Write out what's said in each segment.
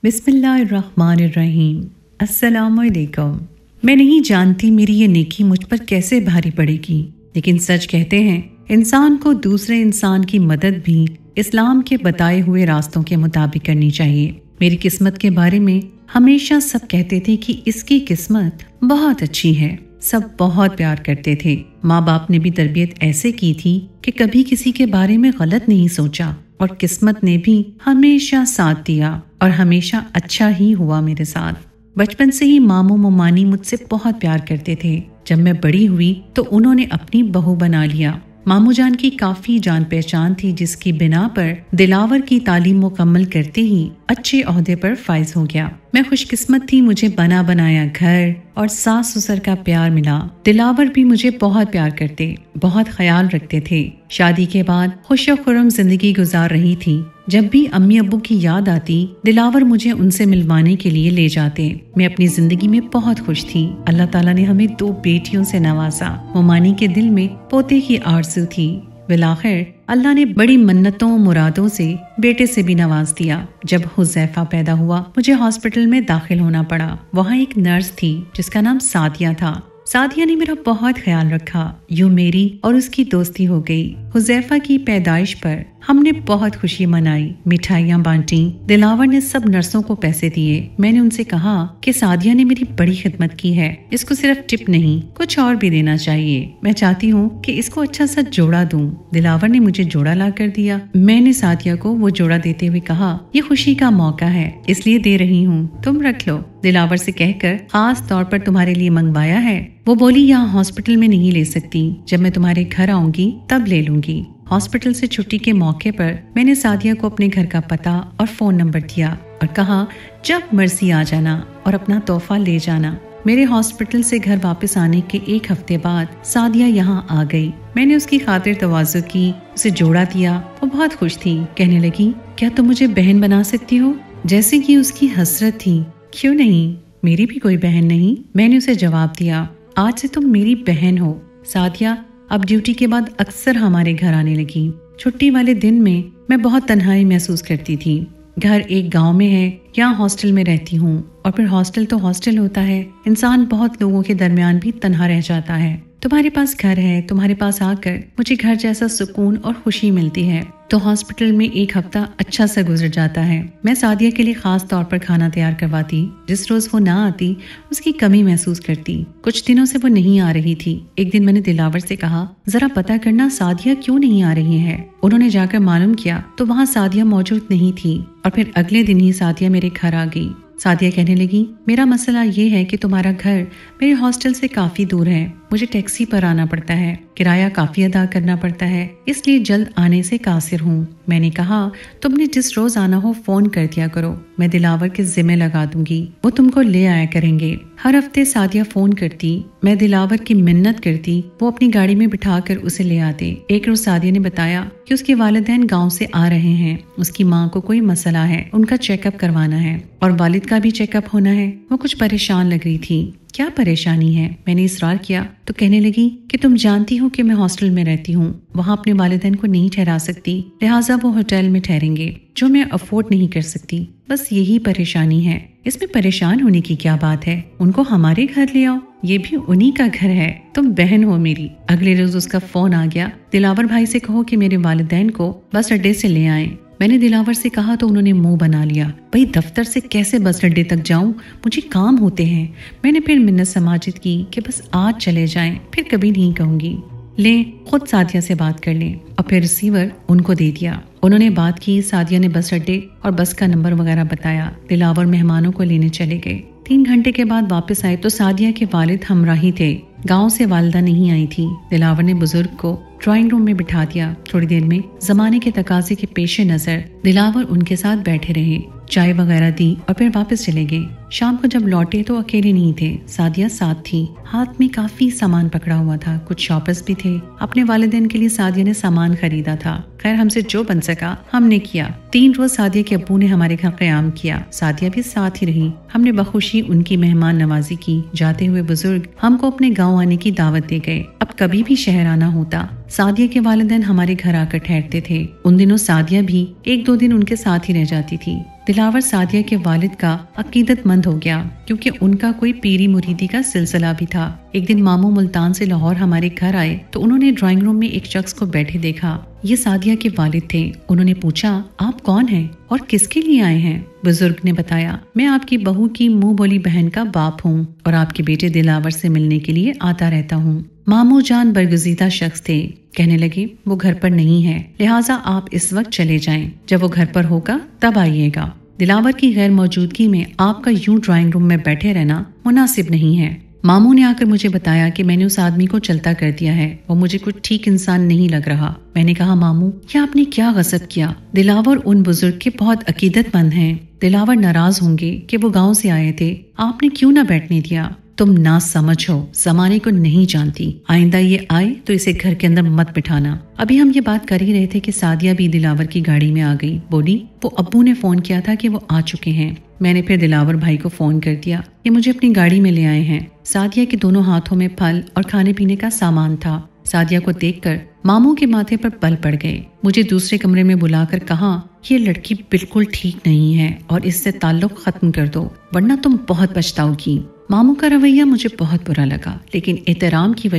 बिस्मिल्लाहिर्रहमानिर्रहीम। अस्सलाम वालेकुम। मैं नहीं जानती मेरी ये नेकी मुझ पर कैसे भारी पड़ेगी, लेकिन सच कहते हैं इंसान को दूसरे इंसान की मदद भी इस्लाम के बताए हुए रास्तों के मुताबिक करनी चाहिए। मेरी किस्मत के बारे में हमेशा सब कहते थे कि इसकी किस्मत बहुत अच्छी है। सब बहुत प्यार करते थे। माँ बाप ने भी तरबियत ऐसे की थी कि कभी किसी के बारे में गलत नहीं सोचा, और किस्मत ने भी हमेशा साथ दिया और हमेशा अच्छा ही हुआ मेरे साथ। बचपन से ही मामू ममानी मुझसे बहुत प्यार करते थे। जब मैं बड़ी हुई तो उन्होंने अपनी बहू बना लिया। मामू जान की काफी जान पहचान थी, जिसकी बिना पर दिलावर की तालीम मुकम्मल करते ही अच्छे ओहदे पर फाइज हो गया। मैं खुशकिस्मत थी, मुझे बना बनाया घर और सास ससुर का प्यार मिला। दिलावर भी मुझे बहुत प्यार करते, बहुत ख्याल रखते थे। शादी के बाद खुशो खुर्रम जिंदगी गुजार रही थी। जब भी अम्मी अब्बू की याद आती, दिलावर मुझे उनसे मिलवाने के लिए ले जाते। मैं अपनी जिंदगी में बहुत खुश थी। अल्लाह ताला ने हमें 2 बेटियों से नवाजा। मोमानी के दिल में पोते की आरज़ू थी। बिलाखिर अल्लाह ने बड़ी मन्नतों मुरादों से बेटे से भी नवाज दिया। जब हुज़ैफा पैदा हुआ, मुझे हॉस्पिटल में दाखिल होना पड़ा। वहाँ एक नर्स थी जिसका नाम सादिया था। सादिया ने मेरा बहुत ख्याल रखा। यूं मेरी और उसकी दोस्ती हो गई। हुज़ैफा की पैदाइश पर हमने बहुत खुशी मनाई, मिठाइयाँ बांटी। दिलावर ने सब नर्सों को पैसे दिए। मैंने उनसे कहा कि सादिया ने मेरी बड़ी खिदमत की है, इसको सिर्फ टिप नहीं कुछ और भी देना चाहिए। मैं चाहती हूँ कि इसको अच्छा सा जोड़ा दूं। दिलावर ने मुझे जोड़ा ला कर दिया। मैंने सादिया को वो जोड़ा देते हुए कहा, ये खुशी का मौका है इसलिए दे रही हूँ, तुम रख लो। दिलावर से कहकर खास तौर पर तुम्हारे लिए मंगवाया है। वो बोली यहाँ हॉस्पिटल में नहीं ले सकती, जब मैं तुम्हारे घर आऊंगी तब ले लूंगी। हॉस्पिटल से छुट्टी के मौके पर मैंने सादिया को अपने घर का पता और फोन नंबर दिया और कहा, जब मर्जी आ जाना और अपना तोहफा ले जाना। मेरे हॉस्पिटल से घर वापस आने के 1 हफ्ते बाद सादिया यहाँ आ गई। मैंने उसकी खातिर तवाज़ु की, उसे जोड़ा दिया। वो बहुत खुश थी। कहने लगी, क्या तुम मुझे बहन बना सकती हो? जैसे कि उसकी हसरत थी। क्यों नहीं, मेरी भी कोई बहन नहीं। मैंने उसे जवाब दिया, आज से तुम मेरी बहन हो। सादिया अब ड्यूटी के बाद अक्सर हमारे घर आने लगी। छुट्टी वाले दिन में मैं बहुत तन्हाई महसूस करती थी। घर एक गांव में है, यहाँ हॉस्टल में रहती हूँ, और फिर हॉस्टल तो हॉस्टल होता है। इंसान बहुत लोगों के दरमियान भी तन्हा रह जाता है। तुम्हारे पास घर है, तुम्हारे पास आकर मुझे घर जैसा सुकून और खुशी मिलती है। तो हॉस्पिटल में 1 हफ्ता अच्छा सा गुजर जाता है। मैं सादिया के लिए खास तौर पर खाना तैयार करवाती। जिस रोज वो ना आती उसकी कमी महसूस करती। कुछ दिनों से वो नहीं आ रही थी। एक दिन मैंने दिलावर से कहा, जरा पता करना सादिया क्यों नहीं आ रही है। उन्होंने जाकर मालूम किया तो वहाँ सादिया मौजूद नहीं थी, और फिर अगले दिन ही सादिया मेरे घर आ गई। सादिया कहने लगी, मेरा मसला ये है कि तुम्हारा घर मेरे हॉस्टल से काफी दूर है। मुझे टैक्सी पर आना पड़ता है, किराया काफी अदा करना पड़ता है, इसलिए जल्द आने से कासिर हूँ। मैंने कहा, तुमने जिस रोज आना हो फोन कर दिया करो, मैं दिलावर के जिम्मे लगा दूंगी, वो तुमको ले आया करेंगे। हर हफ्ते सादिया फोन करती, मैं दिलावर की मिन्नत करती, वो अपनी गाड़ी में बिठाकर उसे ले आते। एक रोज सादिया ने बताया कि उसके वालिदैन गाँव से आ रहे हैं। उसकी माँ को कोई मसला है, उनका चेकअप करवाना है और वालिद का भी चेकअप होना है। वो कुछ परेशान लग रही थी। क्या परेशानी है? मैंने इसरार किया तो कहने लगी कि तुम जानती हो कि मैं हॉस्टल में रहती हूँ, वहाँ अपने वालिदैन को नहीं ठहरा सकती, लिहाजा वो होटल में ठहरेंगे, जो मैं अफोर्ड नहीं कर सकती। बस यही परेशानी है। इसमें परेशान होने की क्या बात है? उनको हमारे घर ले आओ, ये भी उन्हीं का घर है, तुम बहन हो मेरी। अगले रोज उसका फोन आ गया, दिलावर भाई से कहो कि मेरे वालिदैन को बस अड्डे से ले आए। मैंने दिलावर से कहा तो उन्होंने मुंह बना लिया, भाई दफ्तर से कैसे बस अड्डे तक जाऊं, मुझे काम होते हैं। मैंने फिर मिन्नत समाजित की कि बस आज चले जाएं, फिर कभी नहीं कहूंगी। ले खुद सादिया से बात कर लें, और फिर रिसीवर उनको दे दिया। उन्होंने बात की। सादिया ने बस अड्डे और बस का नंबर वगैरह बताया। दिलावर मेहमानों को लेने चले गए। 3 घंटे के बाद वापस आए तो सादिया के वालिद हमराही थे। गांव से वालिदा नहीं आई थी। दिलावर ने बुजुर्ग को ड्राइंग रूम में बिठा दिया। थोड़ी देर में जमाने के तकाजे के पेश नजर दिलावर उनके साथ बैठे रहे, चाय वगैरह दी और फिर वापस चले गए। शाम को जब लौटे तो अकेले नहीं थे, सादिया साथ थी। हाथ में काफी सामान पकड़ा हुआ था, कुछ शॉपर्स भी थे। अपने वालिदैन के लिए सादिया ने सामान खरीदा था। खैर हमसे जो बन सका हमने किया। 3 रोज सादिया के अब्बू ने हमारे घर क़याम किया। सादिया भी साथ ही रही। हमने बखुशी उनकी मेहमान नवाजी की। जाते हुए बुजुर्ग हमको अपने गाँव आने की दावत दे गए। अब कभी भी शहर आना होता सादिया के वालिदैन हमारे घर आकर ठहरते थे। उन दिनों सादिया भी 1-2 दिन उनके साथ ही रह जाती थी। दिलावर सादिया के वालिद का अकीदतमंद हो गया क्योंकि उनका कोई पीरी मुरीदी का सिलसिला भी था। एक दिन मामू मुल्तान से लाहौर हमारे घर आए तो उन्होंने ड्राइंग रूम में एक शख्स को बैठे देखा। ये सादिया के वालिद थे। उन्होंने पूछा, आप कौन हैं और किसके लिए आए हैं? बुजुर्ग ने बताया, मैं आपकी बहू की मुंह बोली बहन का बाप हूँ और आपके बेटे दिलावर से मिलने के लिए आता रहता हूँ। मामू जान बरगुज़ीदा शख्स थे। कहने लगे, वो घर पर नहीं है, लिहाजा आप इस वक्त चले जाएं। जब वो घर पर होगा तब आइएगा। दिलावर की गैर मौजूदगी में आपका यूं ड्राइंग रूम में बैठे रहना मुनासिब नहीं है। मामू ने आकर मुझे बताया कि मैंने उस आदमी को चलता कर दिया है। वो मुझे कुछ ठीक इंसान नहीं लग रहा। मैंने कहा, मामू ये आपने क्या गजब किया? दिलावर उन बुजुर्ग के बहुत अकीदतमंद हैं। दिलावर नाराज होंगे कि वो गाँव से आए थे, आपने क्यों न बैठने दिया? तुम ना समझ हो, जमाने को नहीं जानती। आइंदा ये आए तो इसे घर के अंदर मत बिठाना। अभी हम ये बात कर ही रहे थे कि सादिया भी दिलावर की गाड़ी में आ गई। बोली, वो अब्बू ने फोन किया था कि वो आ चुके हैं। मैंने फिर दिलावर भाई को फोन कर दिया, ये मुझे अपनी गाड़ी में ले आए हैं। सादिया के दोनों हाथों में फल और खाने पीने का सामान था। सादिया को देखकर मामू के माथे पर पल पड़ गए। मुझे दूसरे कमरे में बुलाकर कहा, ये लड़की बिल्कुल ठीक नहीं है और इससे ताल्लुक खत्म कर दो वरना तुम बहुत पछताओगी। मामू का रवैया मुझे बहुत बुरा लगा, लेकिन एहतराम की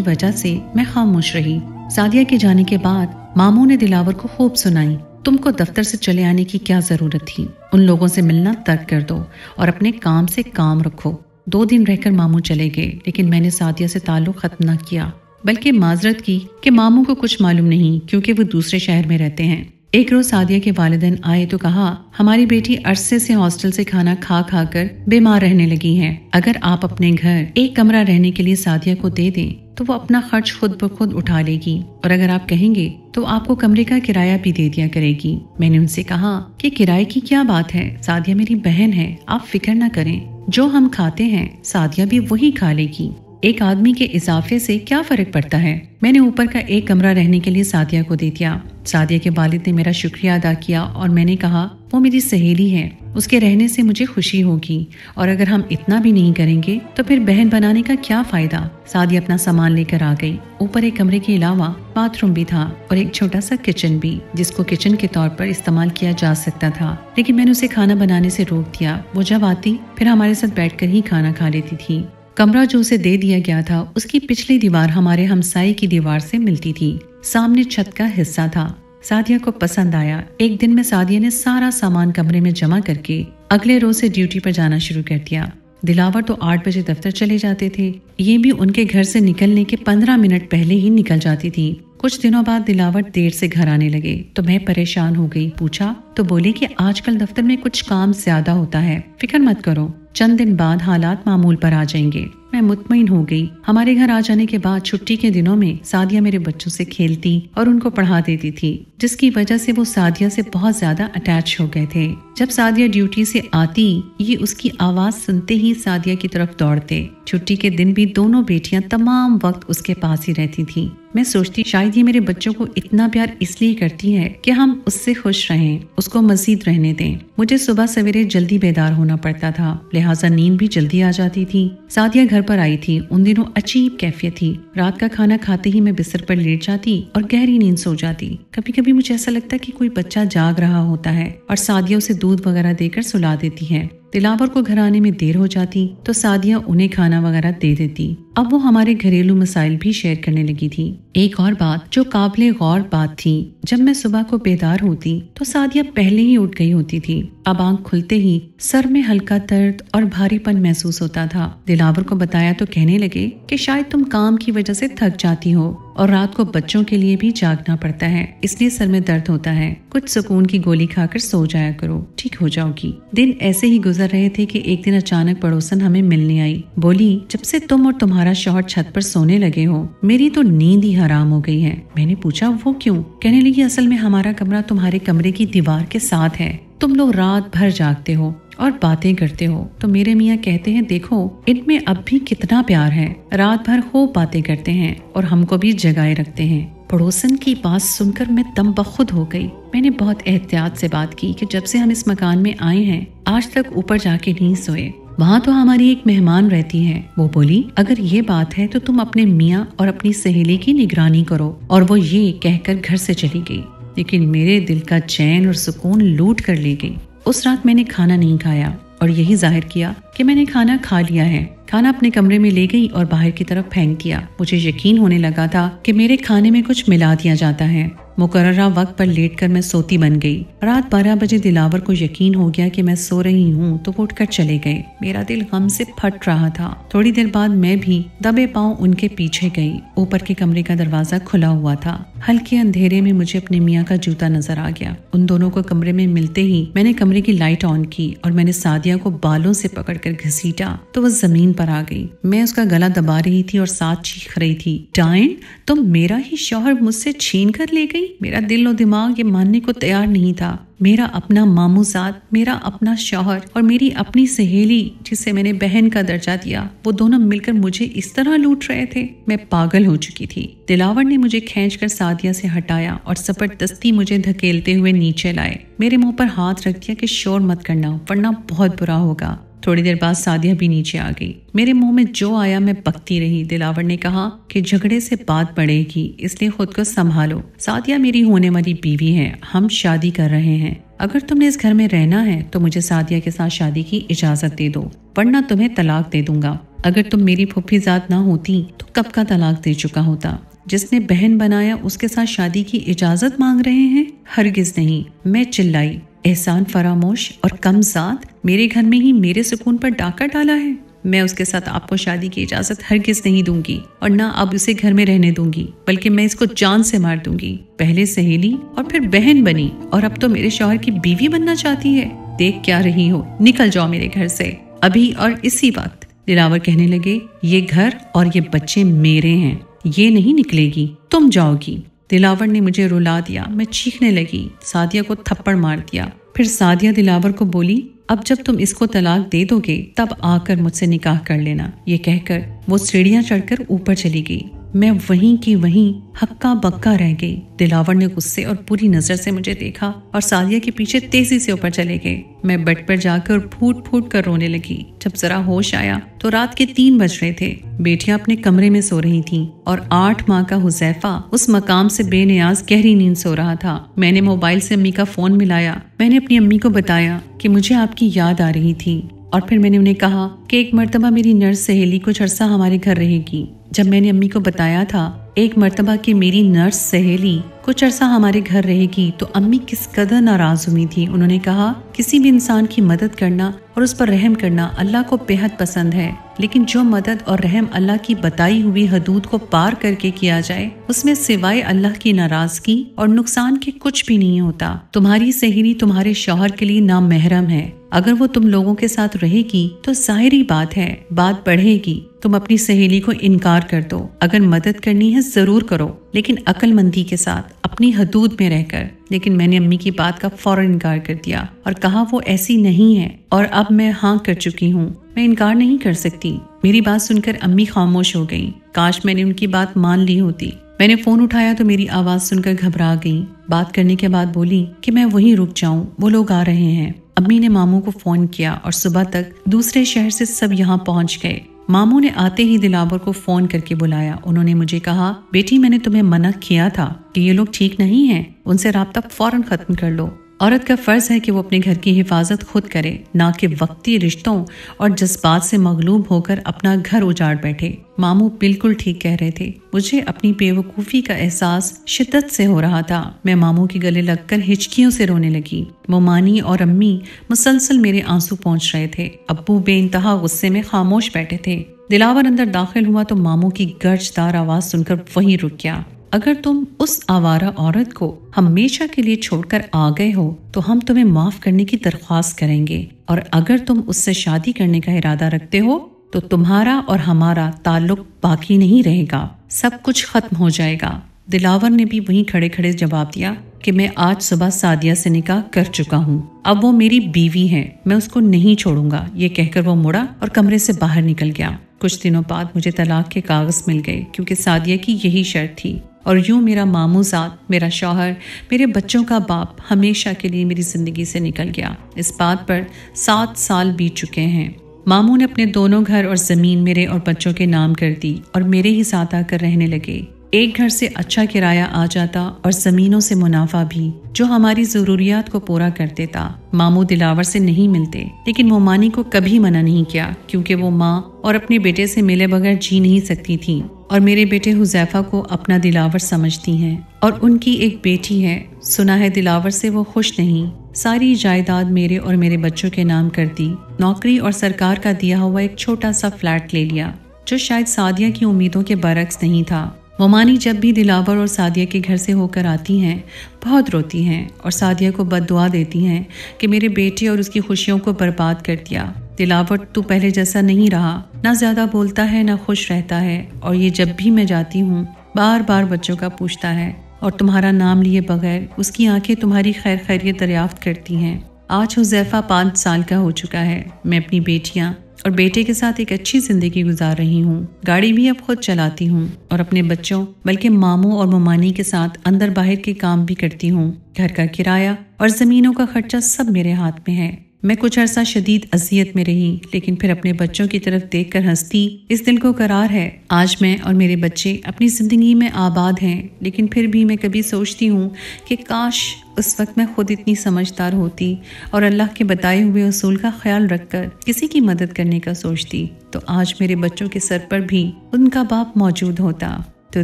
वजह से मैं खामोश रही। सादिया के जाने के बाद मामू ने दिलावर को खूब सुनाई। तुमको दफ्तर से चले आने की क्या जरूरत थी? उन लोगों से मिलना तर्क कर दो और अपने काम से काम रखो। 2 दिन रहकर मामू चले गए, लेकिन मैंने सादिया से ताल्लुक खत्म न किया, बल्कि माजरत की कि मामू को कुछ मालूम नहीं क्योंकि वो दूसरे शहर में रहते हैं। एक रोज सादिया के वालिदैन आए तो कहा, हमारी बेटी अरसे से हॉस्टल से खाना खा खा कर बीमार रहने लगी है। अगर आप अपने घर एक कमरा रहने के लिए सादिया को दे दें तो वो अपना खर्च खुद ब खुद उठा लेगी और अगर आप कहेंगे तो आपको कमरे का किराया भी दे दिया करेगी। मैंने उनसे कहा कि किराए की क्या बात है, सादिया मेरी बहन है, आप फिक्र न करें। जो हम खाते हैं सादिया भी वही खा लेगी। एक आदमी के इजाफे से क्या फर्क पड़ता है। मैंने ऊपर का एक कमरा रहने के लिए सादिया को दे दिया। सादिया के वालिद ने मेरा शुक्रिया अदा किया और मैंने कहा, वो मेरी सहेली है, उसके रहने से मुझे खुशी होगी और अगर हम इतना भी नहीं करेंगे तो फिर बहन बनाने का क्या फायदा। सादिया अपना सामान लेकर आ गई। ऊपर एक कमरे के अलावा बाथरूम भी था और एक छोटा सा किचन भी, जिसको किचन के तौर पर इस्तेमाल किया जा सकता था, लेकिन मैंने उसे खाना बनाने से रोक दिया। वो जब आती फिर हमारे साथ बैठकर ही खाना खा लेती थी। कमरा जो उसे दे दिया गया था उसकी पिछली दीवार हमारे हमसाये की दीवार से मिलती थी। सामने छत का हिस्सा था। सादिया को पसंद आया। एक दिन में सादिया ने सारा सामान कमरे में जमा करके अगले रोज से ड्यूटी पर जाना शुरू कर दिया। दिलावर तो 8 बजे दफ्तर चले जाते थे। ये भी उनके घर से निकलने के 15 मिनट पहले ही निकल जाती थी। कुछ दिनों बाद दिलावर देर से घर आने लगे तो मैं परेशान हो गई। पूछा तो बोले कि आजकल दफ्तर में कुछ काम ज्यादा होता है, फिक्र मत करो, चंद दिन बाद हालात मामूल पर आ जाएंगे। मैं मुतमईन हो गई। हमारे घर आ जाने के बाद छुट्टी के दिनों में सादिया मेरे बच्चों से खेलती और उनको पढ़ा देती थी, जिसकी वजह से वो सादिया से बहुत ज्यादा अटैच हो गए थे। जब सादिया ड्यूटी से आती, ये उसकी आवाज सुनते ही सादिया की तरफ दौड़ते। छुट्टी के दिन भी दोनों बेटियां तमाम वक्त उसके पास ही रहती थी। मैं सोचती शायद ये मेरे बच्चों को इतना प्यार इसलिए करती है कि हम उससे खुश रहें, उसको मजीद रहने दें। मुझे सुबह सवेरे जल्दी बेदार होना पड़ता था, लिहाजा नींद भी जल्दी आ जाती थी। सादिया घर पर आई थी। उन दिनों अजीब कैफियत थी। रात का खाना खाते ही मैं बिस्तर पर लेट जाती और गहरी नींद सो जाती। कभी कभी मुझे ऐसा लगता कि कोई बच्चा जाग रहा होता है और सादिया उसे दूध वगैरह देकर सुला देती है। दिलावर को घर आने में देर हो जाती तो सादिया उन्हें खाना वगैरह दे देती। अब वो हमारे घरेलू मसाइल भी शेयर करने लगी थी। एक और बात जो काबिले गौर बात थी, जब मैं सुबह को बेदार होती तो सादिया पहले ही उठ गई होती थी। अब आंख खुलते ही सर में हल्का दर्द और भारीपन महसूस होता था। दिलावर को बताया तो कहने लगे कि शायद तुम काम की वजह से थक जाती हो और रात को बच्चों के लिए भी जागना पड़ता है, इसलिए सर में दर्द होता है। कुछ सुकून की गोली खाकर सो जाया करो, ठीक हो जाओगी। दिन ऐसे ही गुजर रहे थे कि एक दिन अचानक पड़ोसन हमें मिलने आई। बोली, जब से तुम और तुम्हारा शौहर छत पर सोने लगे हो मेरी तो नींद ही हराम हो गई है। मैंने पूछा वो क्यों? कहने लगी, असल में हमारा कमरा तुम्हारे कमरे की दीवार के साथ है। तुम लोग रात भर जागते हो और बातें करते हो तो मेरे मियाँ कहते हैं देखो इनमें अब भी कितना प्यार है। रात भर खूब बातें करते हैं और हमको भी जगाए रखते हैं। पड़ोसन की बात सुनकर मैं दम बखुद हो गई। मैंने बहुत एहतियात से बात की कि जब से हम इस मकान में आए हैं आज तक ऊपर जाके नहीं सोए। वहाँ तो हमारी एक मेहमान रहती है। वो बोली, अगर ये बात है तो तुम अपने मियाँ और अपनी सहेली की निगरानी करो। और वो ये कहकर घर से चली गई, लेकिन मेरे दिल का चैन और सुकून लूट कर ले गई। उस रात मैंने खाना नहीं खाया और यही जाहिर किया कि मैंने खाना खा लिया है। खाना अपने कमरे में ले गई और बाहर की तरफ फेंक दिया। मुझे यकीन होने लगा था कि मेरे खाने में कुछ मिला दिया जाता है। मुकर्ररा वक्त पर लेटकर मैं सोती बन गई। रात 12 बजे दिलावर को यकीन हो गया कि मैं सो रही हूँ तो वो उठकर चले गए। मेरा दिल गम से फट रहा था। थोड़ी देर बाद मैं भी दबे पांव उनके पीछे गई। ऊपर के कमरे का दरवाजा खुला हुआ था। हल्के अंधेरे में मुझे अपने मियाँ का जूता नजर आ गया। उन दोनों को कमरे में मिलते ही मैंने कमरे की लाइट ऑन की और मैंने सादिया को बालों से पकड़कर घसीटा तो वो जमीन पर आ गई। मैं उसका गला दबा रही थी और साथ चीख रही थी, डायन, तुम मेरा ही शौहर मुझसे छीन कर ले गई। मेरा दिल और दिमाग ये मानने को तैयार नहीं था। मेरा अपना मामूजाद, मेरा अपना शौहर और मेरी अपनी सहेली जिसे मैंने बहन का दर्जा दिया, वो दोनों मिलकर मुझे इस तरह लूट रहे थे। मैं पागल हो चुकी थी। दिलावर ने मुझे खींचकर सादिया से हटाया और जबरदस्ती मुझे धकेलते हुए नीचे लाए। मेरे मुंह पर हाथ रख दिया कि शोर मत करना वरना बहुत बुरा होगा। थोड़ी देर बाद सादिया भी नीचे आ गई। मेरे मुंह में जो आया मैं बकती रही। दिलावर ने कहा कि झगड़े से बात बढ़ेगी, इसलिए खुद को संभालो। सादिया मेरी होने वाली बीवी है, हम शादी कर रहे हैं। अगर तुमने इस घर में रहना है तो मुझे सादिया के साथ शादी की इजाजत दे दो, वरना तुम्हें तलाक दे दूंगा। अगर तुम मेरी फुफीजात ना होती तो कब का तलाक दे चुका होता। जिसने बहन बनाया उसके साथ शादी की इजाजत मांग रहे हैं? हरगिज नहीं। मैं चिल्लाई, एहसान फरामोश और कमजाद, मेरे घर में ही मेरे सुकून पर डाका डाला है। मैं उसके साथ आपको शादी की इजाजत हरगिज नहीं दूंगी और ना अब उसे घर में रहने दूंगी, बल्कि मैं इसको जान से मार दूंगी। पहले सहेली और फिर बहन बनी और अब तो मेरे शौहर की बीवी बनना चाहती है। देख क्या रही हो, निकल जाओ मेरे घर से अभी और इसी वक्त। दिलावर कहने लगे, ये घर और ये बच्चे मेरे हैं, ये नहीं निकलेगी, तुम जाओगी। दिलावर ने मुझे रुला दिया। मैं चीखने लगी। सादिया को थप्पड़ मार दिया। फिर सादिया दिलावर को बोली, अब जब तुम इसको तलाक दे दोगे तब आकर मुझसे निकाह कर लेना। ये कहकर वो सीढ़ियां चढ़कर ऊपर चली गई। मैं वहीं की वहीं हक्का बक्का रह गई। दिलावर ने गुस्से और बुरी नजर से मुझे देखा और सादिया के पीछे तेजी से ऊपर चले गए। मैं बेड पर जाकर फूट फूट कर रोने लगी। जब जरा होश आया तो रात के 3 बज रहे थे। बेटियां अपने कमरे में सो रही थीं और 8 माह का हुजैफा उस मकाम से बेनियाज गहरी नींद सो रहा था। मैंने मोबाइल से अम्मी का फोन मिलाया। मैंने अपनी अम्मी को बताया कि मुझे आपकी याद आ रही थी और फिर मैंने उन्हें कहा कि एक मर्तबा मेरी नर्स सहेली कुछ अरसा हमारे घर रहेगी। जब मैंने अम्मी को बताया था एक मर्तबा कि मेरी नर्स सहेली कुछ अरसा हमारे घर रहेगी तो अम्मी किस कदर नाराज हुई थी। उन्होंने कहा, किसी भी इंसान की मदद करना और उस पर रहम करना अल्लाह को बेहद पसंद है, लेकिन जो मदद और रहम अल्लाह की बताई हुई हदूद को पार करके किया जाए उसमें सिवाय अल्लाह की नाराजगी और नुकसान के कुछ भी नहीं होता। तुम्हारी सहेली तुम्हारे शौहर के लिए नामहरम है। अगर वो तुम लोगों के साथ रहेगी तो जाहिरी बात है बात बढ़ेगी। तुम अपनी सहेली को इनकार कर दो। अगर मदद करनी है जरूर करो, लेकिन अक्लमंदी के साथ, अपनी हदूद में रहकर। लेकिन मैंने अम्मी की बात का फौरन इनकार कर दिया और कहा वो ऐसी नहीं है और अब मैं हाँ कर चुकी हूँ, मैं इनकार नहीं कर सकती। मेरी बात सुनकर अम्मी खामोश हो गईं। काश मैंने उनकी बात मान ली होती। मैंने फोन उठाया तो मेरी आवाज सुनकर घबरा गई। बात करने के बाद बोली कि मैं वहीं रुक जाऊं, वो लोग आ रहे हैं। अम्मी ने मामू को फोन किया और सुबह तक दूसरे शहर से सब यहाँ पहुँच गए। मामू ने आते ही दिलावर को फोन करके बुलाया। उन्होंने मुझे कहा, बेटी मैंने तुम्हें मना किया था कि ये लोग ठीक नहीं हैं, उनसे राब्ता फौरन खत्म कर लो। औरत का फर्ज है कि वो अपने घर की हिफाजत खुद करे, ना कि वक्ती रिश्तों और जज्बात से मगलूब होकर अपना घर उजाड़ बैठे। मामू बिल्कुल ठीक कह रहे थे। मुझे अपनी बेवकूफ़ी का एहसास शिद्दत से हो रहा था। मैं मामू के गले लगकर हिचकियों से रोने लगी। मोमानी और अम्मी मुसलसल मेरे आंसू पहुंच रहे थे। अब्बू बेइंतहा गुस्से में खामोश बैठे थे। दिलावर अंदर दाखिल हुआ तो मामू की गर्जदार आवाज सुनकर वहीं रुक गया। अगर तुम उस आवारा औरत को हमेशा के लिए छोड़कर आ गए हो तो हम तुम्हें माफ करने की दरख्वास्त करेंगे, और अगर तुम उससे शादी करने का इरादा रखते हो तो तुम्हारा और हमारा ताल्लुक बाकी नहीं रहेगा, सब कुछ खत्म हो जाएगा। दिलावर ने भी वहीं खड़े खड़े जवाब दिया कि मैं आज सुबह सादिया से निकाह कर चुका हूँ, अब वो मेरी बीवी है, मैं उसको नहीं छोड़ूंगा। ये कहकर वो मुड़ा और कमरे से बाहर निकल गया। कुछ दिनों बाद मुझे तलाक के कागज मिल गए, क्योंकि सादिया की यही शर्त थी। और यूं मेरा मामूजाद, मेरा शौहर, मेरे बच्चों का बाप हमेशा के लिए मेरी जिंदगी से निकल गया। इस बात पर 7 साल बीत चुके हैं। मामू ने अपने दोनों घर और जमीन मेरे और बच्चों के नाम कर दी और मेरे ही साथ आकर रहने लगे। एक घर से अच्छा किराया आ जाता और जमीनों से मुनाफा भी, जो हमारी जरूरियात को पूरा कर देता। मामू दिलावर से नहीं मिलते, लेकिन मोमानी को कभी मना नहीं किया, क्योंकि वो माँ और अपने बेटे से मिले बगैर जी नहीं सकती थी और मेरे बेटे हुजैफा को अपना दिलावर समझती हैं। और उनकी एक बेटी है, सुना है दिलावर से वो खुश नहीं। सारी जायदाद मेरे और मेरे बच्चों के नाम कर दी। नौकरी और सरकार का दिया हुआ एक छोटा सा फ्लैट ले लिया, जो शायद सादिया की उम्मीदों के बरक्स नहीं था। मोमानी जब भी दिलावर और सादिया के घर से होकर आती हैं, बहुत रोती हैं और सादिया को बद्दुआ देती हैं कि मेरे बेटे और उसकी खुशियों को बर्बाद कर दिया। दिलावर तू पहले जैसा नहीं रहा, ना ज्यादा बोलता है ना खुश रहता है, और ये जब भी मैं जाती हूँ बार बार बच्चों का पूछता है और तुम्हारा नाम लिए बगैर उसकी आंखें तुम्हारी खैर खैरियत दरियाफ्त करती हैं। आज हुजैफा 5 साल का हो चुका है। मैं अपनी बेटियां और बेटे के साथ एक अच्छी जिंदगी गुजार रही हूँ। गाड़ी भी अब खुद चलाती हूँ और अपने बच्चों बल्कि मामू और मोमानी के साथ अंदर बाहर के काम भी करती हूँ। घर का किराया और जमीनों का खर्चा सब मेरे हाथ में है। मैं कुछ अरसा शदीद अजियत में रही, लेकिन फिर अपने बच्चों की तरफ देखकर हंसती। इस दिल को करार है। आज मैं और मेरे बच्चे अपनी जिंदगी में आबाद हैं, लेकिन फिर भी मैं कभी सोचती हूँ कि काश उस वक्त मैं खुद इतनी समझदार होती और अल्लाह के बताए हुए उसूल का ख्याल रखकर किसी की मदद करने का सोचती, तो आज मेरे बच्चों के सर पर भी उनका बाप मौजूद होता। तो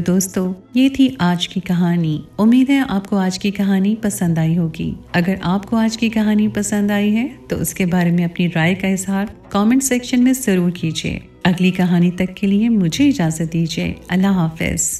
दोस्तों, ये थी आज की कहानी। उम्मीद है आपको आज की कहानी पसंद आई होगी। अगर आपको आज की कहानी पसंद आई है तो उसके बारे में अपनी राय का इजहार कमेंट सेक्शन में जरूर कीजिए। अगली कहानी तक के लिए मुझे इजाजत दीजिए। अल्लाह हाफिज।